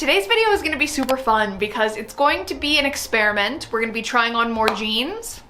Today's video is going to be super fun because it's going to be an experiment. We're going to be trying on more jeans.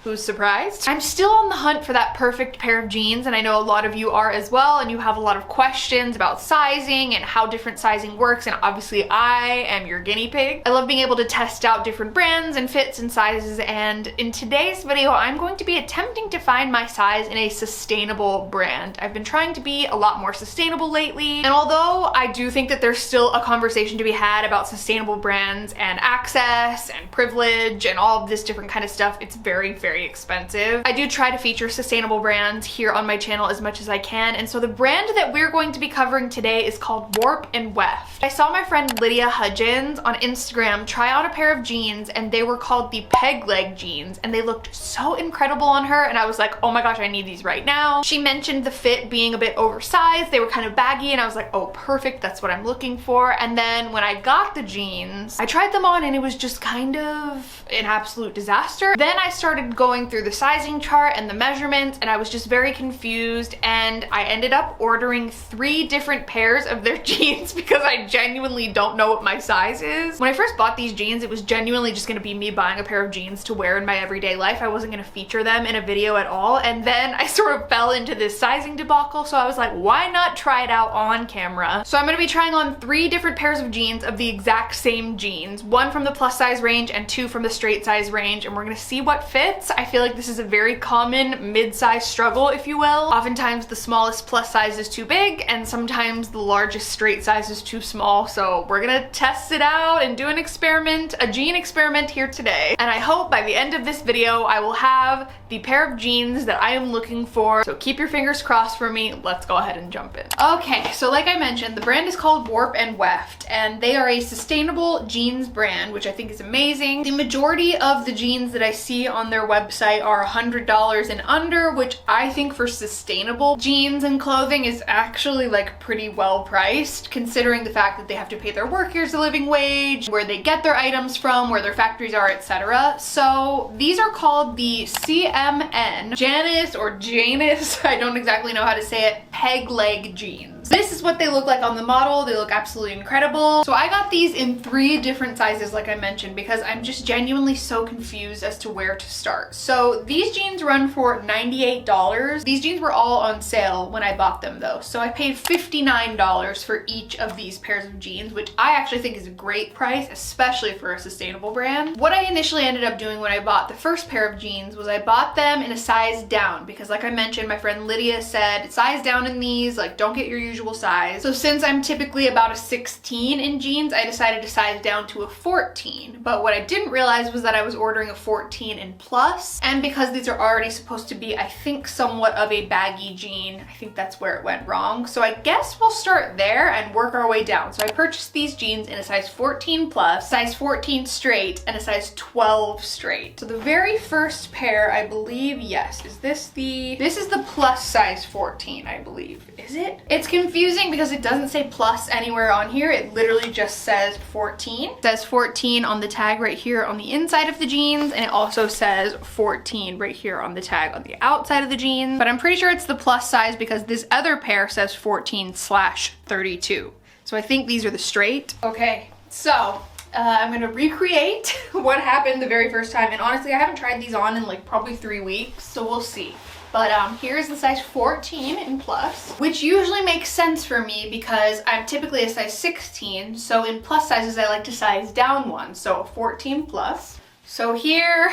Who's surprised? I'm still on the hunt for that perfect pair of jeans, and I know a lot of you are as well, and you have a lot of questions about sizing and how different sizing works, and obviously I am your guinea pig. I love being able to test out different brands and fits and sizes, and in today's video I'm going to be attempting to find my size in a sustainable brand. I've been trying to be a lot more sustainable lately, and although I do think that there's still a conversation to be had about sustainable brands and access and privilege and all of this different kind of stuff, it's very expensive. I do try to feature sustainable brands here on my channel as much as I can, and so the brand that we're going to be covering today is called Warp and Weft. I saw my friend Lydia Hudgens on Instagram try on a pair of jeans, and they were called the peg leg jeans, and they looked so incredible on her, and I was like, oh my gosh, I need these right now. She mentioned the fit being a bit oversized, they were kind of baggy, and I was like, oh perfect, that's what I'm looking for. And then when I got the jeans, I tried them on and it was just kind of an absolute disaster. Then I started going through the sizing chart and the measurements, and I was just very confused, and I ended up ordering 3 different pairs of their jeans because I genuinely don't know what my size is. When I first bought these jeans, it was genuinely just gonna be me buying a pair of jeans to wear in my everyday life. I wasn't gonna feature them in a video at all, and then I sort of fell into this sizing debacle, so I was like, why not try it out on camera? So I'm gonna be trying on 3 different pairs of jeans of the exact same jeans, 1 from the plus size range and 2 from the straight size range, and we're gonna see what fits. I feel like this is a very common mid-size struggle, if you will. Oftentimes the smallest plus size is too big, and sometimes the largest straight size is too small, so we're gonna test it out and do an experiment, a jean experiment here today. And I hope by the end of this video I will have the pair of jeans that I am looking for, so keep your fingers crossed for me. Let's go ahead and jump in. Okay, so like I mentioned, the brand is called Warp and Weft, and they are a sustainable jeans brand, which I think is amazing. The majority of the jeans that I see on their website are $100 and under, which I think for sustainable jeans and clothing is actually like pretty well priced, considering the fact that they have to pay their workers a living wage, where they get their items from, where their factories are, etc. So these are called the CMN Janus or Janus, I don't exactly know how to say it, peg leg jeans. This is what they look like on the model. They look absolutely incredible. So I got these in 3 different sizes, like I mentioned, because I'm just genuinely so confused as to where to start. So these jeans run for $98. These jeans were all on sale when I bought them though. So I paid $59 for each of these pairs of jeans, which I actually think is a great price, especially for a sustainable brand. What I initially ended up doing when I bought the first pair of jeans was I bought them in a size down, because like I mentioned, my friend Lydia said, size down in these, like don't get your usual size. So since I'm typically about a 16 in jeans, I decided to size down to a 14. But what I didn't realize was that I was ordering a 14 in plus, and because these are already supposed to be, I think, somewhat of a baggy jean, I think that's where it went wrong. So I guess we'll start there and work our way down. So I purchased these jeans in a size 14 plus, size 14 straight, and a size 12 straight. So the very first pair, I believe, yes, this is the plus size 14, I believe. Is it? It's confusing because it doesn't say plus anywhere on here. It literally just says 14. It says 14 on the tag right here on the inside of the jeans, and it also says 14 right here on the tag on the outside of the jeans. But I'm pretty sure it's the plus size because this other pair says 14/32. So I think these are the straight. Okay, so I'm gonna recreate what happened the very first time, and honestly I haven't tried these on in like probably 3 weeks, so we'll see. But here's the size 14 in plus, which usually makes sense for me because I'm typically a size 16, so in plus sizes I like to size down 1, so a 14 plus. So here,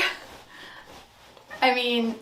I mean,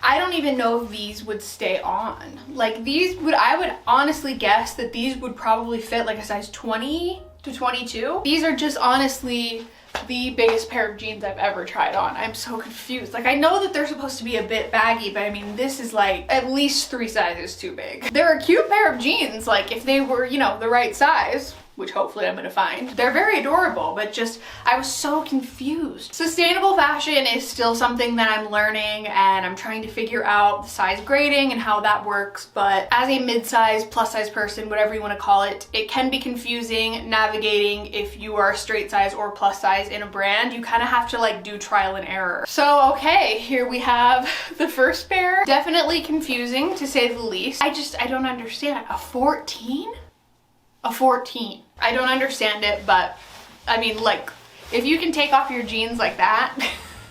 I don't even know if these would stay on. Like I would honestly guess that these would probably fit like a size 20 to 22. These are just honestly the biggest pair of jeans I've ever tried on. I'm so confused. Like I know that they're supposed to be a bit baggy, but I mean this is like at least 3 sizes too big. They're a cute pair of jeans, like if they were, you know, the right size, which hopefully I'm gonna find. They're very adorable, but just, I was so confused. Sustainable fashion is still something that I'm learning, and I'm trying to figure out the size grading and how that works, but as a mid-size, plus-size person, whatever you wanna call it, it can be confusing navigating if you are straight size or plus size in a brand. You kind of have to like do trial and error. So okay, here we have the first pair. Definitely confusing to say the least. I don't understand. A 14? A 14. I don't understand it, but I mean, like, if you can take off your jeans like that,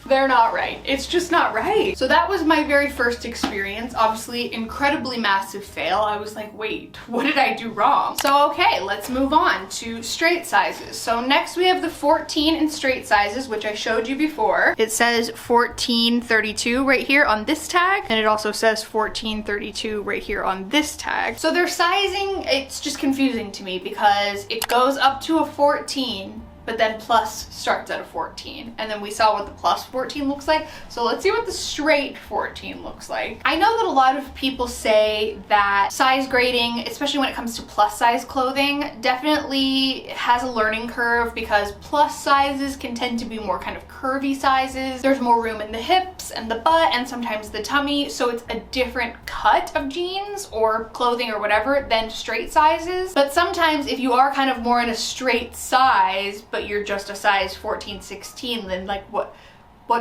they're not right. It's just not right. So that was my very first experience. Obviously, incredibly massive fail. I was like, wait, what did I do wrong? So okay, let's move on to straight sizes. So next we have the 14 in straight sizes, which I showed you before. It says 1432 right here on this tag, and it also says 1432 right here on this tag. So their sizing, it's just confusing to me because it goes up to a 14, but then plus starts at a 14. And then we saw what the plus 14 looks like. So let's see what the straight 14 looks like. I know that a lot of people say that size grading, especially when it comes to plus size clothing, definitely has a learning curve because plus sizes can tend to be more kind of curvy sizes. There's more room in the hips and the butt and sometimes the tummy. So it's a different cut of jeans or clothing or whatever than straight sizes. But sometimes if you are kind of more in a straight size, but you're just a size 14, 16, then like what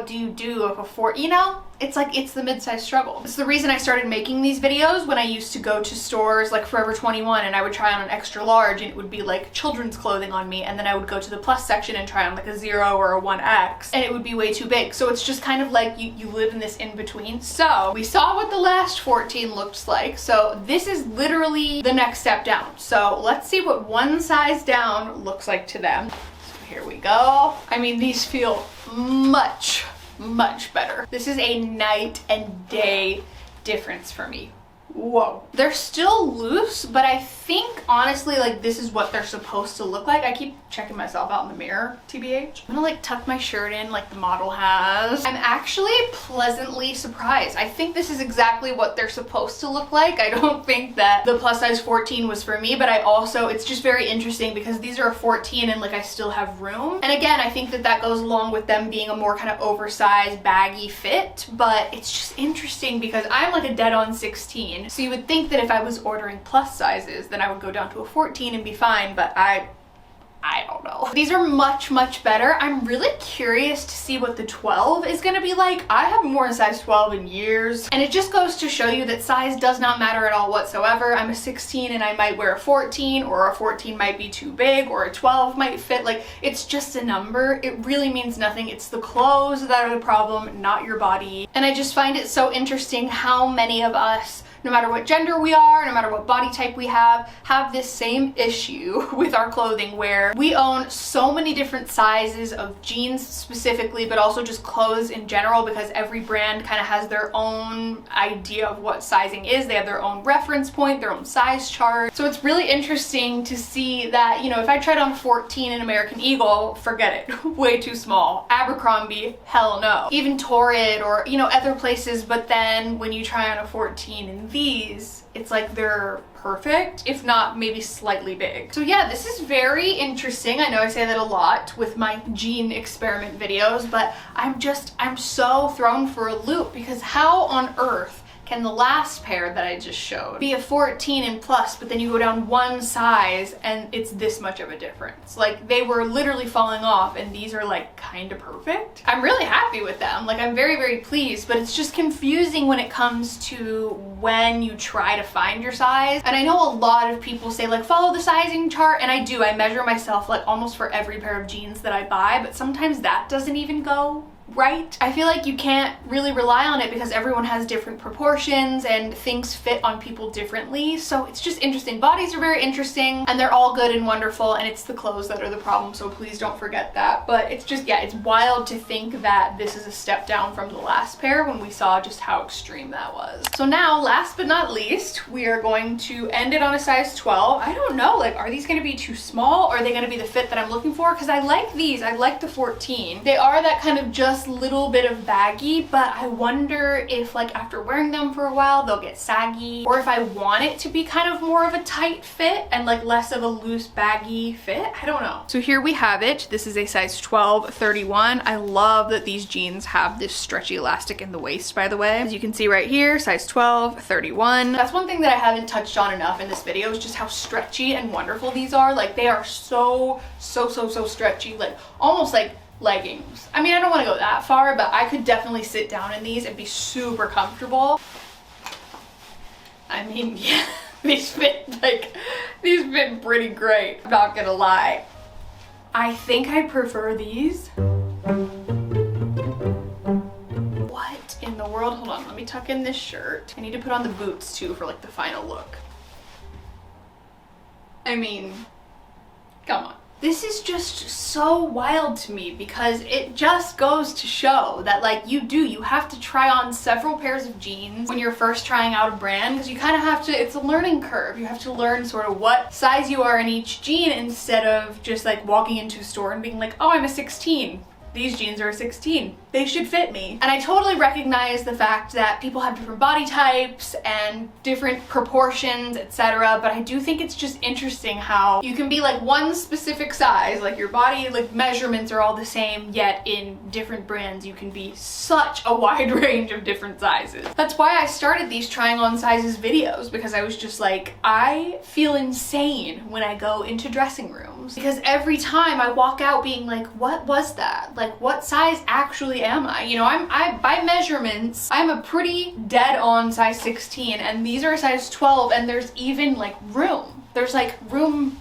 do you do if a 4, you know? It's like, it's the mid-size struggle. It's the reason I started making these videos when I used to go to stores like Forever 21 and I would try on an extra large and it would be like children's clothing on me, and then I would go to the plus section and try on like a 0 or a 1X and it would be way too big. So it's just kind of like you live in this in-between. So we saw what the last 14 looks like. So this is literally the next step down. So let's see what one size down looks like to them. Here we go. I mean, these feel much better. This is a night and day difference for me. Whoa. They're still loose, but I think honestly, like, this is what they're supposed to look like. I keep checking myself out in the mirror, TBH. I'm gonna like tuck my shirt in like the model has. I'm actually pleasantly surprised. I think this is exactly what they're supposed to look like. I don't think that the plus size 14 was for me, but I also, it's just very interesting because these are a 14 and like I still have room. And again, I think that that goes along with them being a more kind of oversized, baggy fit, but it's just interesting because I'm like a dead on 16. So you would think that if I was ordering plus sizes, then I would go down to a 14 and be fine, but I don't know. These are much better. I'm really curious to see what the 12 is gonna be like. I haven't worn a size 12 in years, and it just goes to show you that size does not matter at all whatsoever. I'm a 16 and I might wear a 14, or a 14 might be too big, or a 12 might fit. Like, it's just a number. It really means nothing. It's the clothes that are the problem, not your body. And I just find it so interesting how many of us, no matter what gender we are, no matter what body type we have this same issue with our clothing, where we own so many different sizes of jeans specifically, but also just clothes in general, because every brand kind of has their own idea of what sizing is. They have their own reference point, their own size chart. So it's really interesting to see that, you know, if I tried on 14 in American Eagle, forget it, way too small. Abercrombie, hell no. Even Torrid or, you know, other places, but then when you try on a 14 in these, it's like they're perfect, if not maybe slightly big. So yeah, this is very interesting. I know I say that a lot with my jean experiment videos, but I'm so thrown for a loop, because how on earth can the last pair that I just showed be a 14 and plus, but then you go down one size and it's this much of a difference? Like, they were literally falling off and these are like kind of perfect. I'm really happy with them. Like, I'm very pleased, but it's just confusing when it comes to when you try to find your size. And I know a lot of people say like, follow the sizing chart, and I do. I measure myself like almost for every pair of jeans that I buy, but sometimes that doesn't even go right. I feel like you can't really rely on it because everyone has different proportions and things fit on people differently. So it's just interesting. Bodies are very interesting and they're all good and wonderful, and it's the clothes that are the problem, so please don't forget that. But it's just, yeah, it's wild to think that this is a step down from the last pair when we saw just how extreme that was. So now, last but not least, we are going to end it on a size 12. I don't know, like, are these gonna be too small? Or are they gonna be the fit that I'm looking for? Because I like these. I like the 14. They are that kind of just little bit of baggy, but I wonder if like after wearing them for a while they'll get saggy, or if I want it to be kind of more of a tight fit and like less of a loose baggy fit. I don't know. So here we have it. This is a size 12, 31. I love that these jeans have this stretchy elastic in the waist, by the way. As you can see right here, size 12, 31. That's one thing that I haven't touched on enough in this video, is just how stretchy and wonderful these are. Like, they are so stretchy, like almost like leggings. I mean, I don't want to go that far, but I could definitely sit down in these and be super comfortable. I mean, yeah. These fit pretty great, I'm not gonna lie. I think I prefer these. What in the world? Hold on, let me tuck in this shirt. I need to put on the boots too for like the final look. I mean, come on. This is just so wild to me because it just goes to show that like you have to try on several pairs of jeans when you're first trying out a brand, because you kind of have to, it's a learning curve. You have to learn sort of what size you are in each jean instead of just like walking into a store and being like, oh, I'm a 16. These jeans are a 16. They should fit me. And I totally recognize the fact that people have different body types and different proportions, etc. But I do think it's just interesting how you can be like one specific size, like your body like measurements are all the same, yet in different brands you can be such a wide range of different sizes. That's why I started these trying on sizes videos, because I was just like, I feel insane when I go into dressing rooms, because every time I walk out being like, what was that? Like, what size actually am I? You know, I by measurements, I'm a pretty dead on size 16, and these are a size 12, and there's even like room. There's like room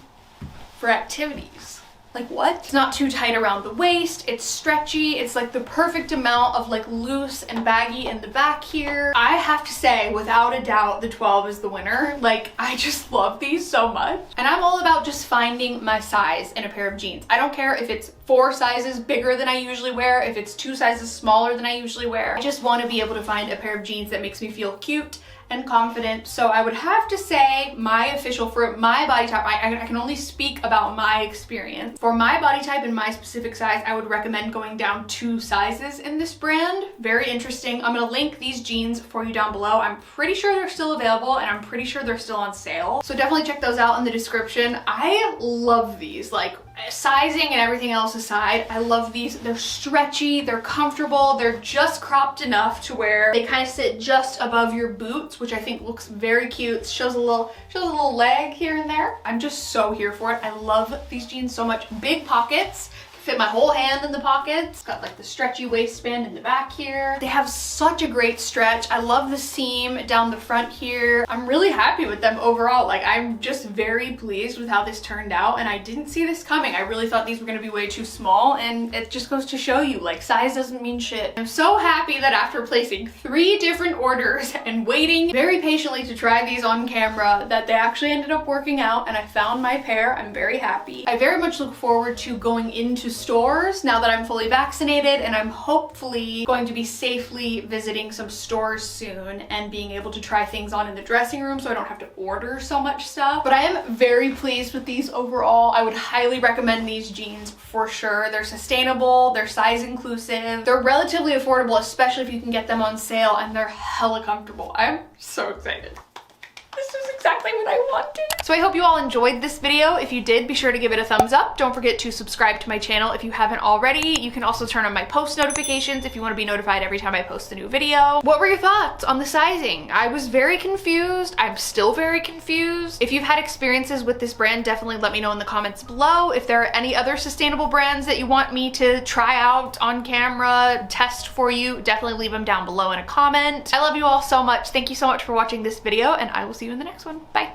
for activities. Like what? It's not too tight around the waist, it's stretchy, it's like the perfect amount of like loose and baggy in the back here. I have to say, without a doubt, the 12 is the winner. Like, I just love these so much. And I'm all about just finding my size in a pair of jeans. I don't care if it's 4 sizes bigger than I usually wear, if it's 2 sizes smaller than I usually wear. I just want to be able to find a pair of jeans that makes me feel cute and confident. So I would have to say my official, for my body type, I can only speak about my experience. For my body type and my specific size, I would recommend going down 2 sizes in this brand. Very interesting. I'm gonna link these jeans for you down below. I'm pretty sure they're still available, and I'm pretty sure they're still on sale. So definitely check those out in the description. I love these. Like, sizing and everything else aside, I love these. They're stretchy, they're comfortable, they're just cropped enough to where they kind of sit just above your boots, which I think looks very cute. Shows a little leg here and there. I'm just so here for it. I love these jeans so much. Big pockets. Fit my whole hand in the pockets. Got like the stretchy waistband in the back here. They have such a great stretch. I love the seam down the front here. I'm really happy with them overall. Like, I'm just very pleased with how this turned out, and I didn't see this coming. I really thought these were gonna be way too small, and it just goes to show you, like, size doesn't mean shit. I'm so happy that after placing 3 different orders and waiting very patiently to try these on camera, that they actually ended up working out, and I found my pair. I'm very happy. I very much look forward to going into stores now that I'm fully vaccinated, and I'm hopefully going to be safely visiting some stores soon and being able to try things on in the dressing room so I don't have to order so much stuff. But I am very pleased with these overall. I would highly recommend these jeans for sure. They're sustainable, they're size inclusive, they're relatively affordable, especially if you can get them on sale, and they're hella comfortable. I'm so excited. This is exactly what I wanted. So I hope you all enjoyed this video. If you did, be sure to give it a thumbs up. Don't forget to subscribe to my channel if you haven't already. You can also turn on my post notifications if you want to be notified every time I post a new video. What were your thoughts on the sizing? I was very confused. I'm still very confused. If you've had experiences with this brand, definitely let me know in the comments below. If there are any other sustainable brands that you want me to try out on camera, test for you, definitely leave them down below in a comment. I love you all so much. Thank you so much for watching this video, and I will see you in the next one. Bye.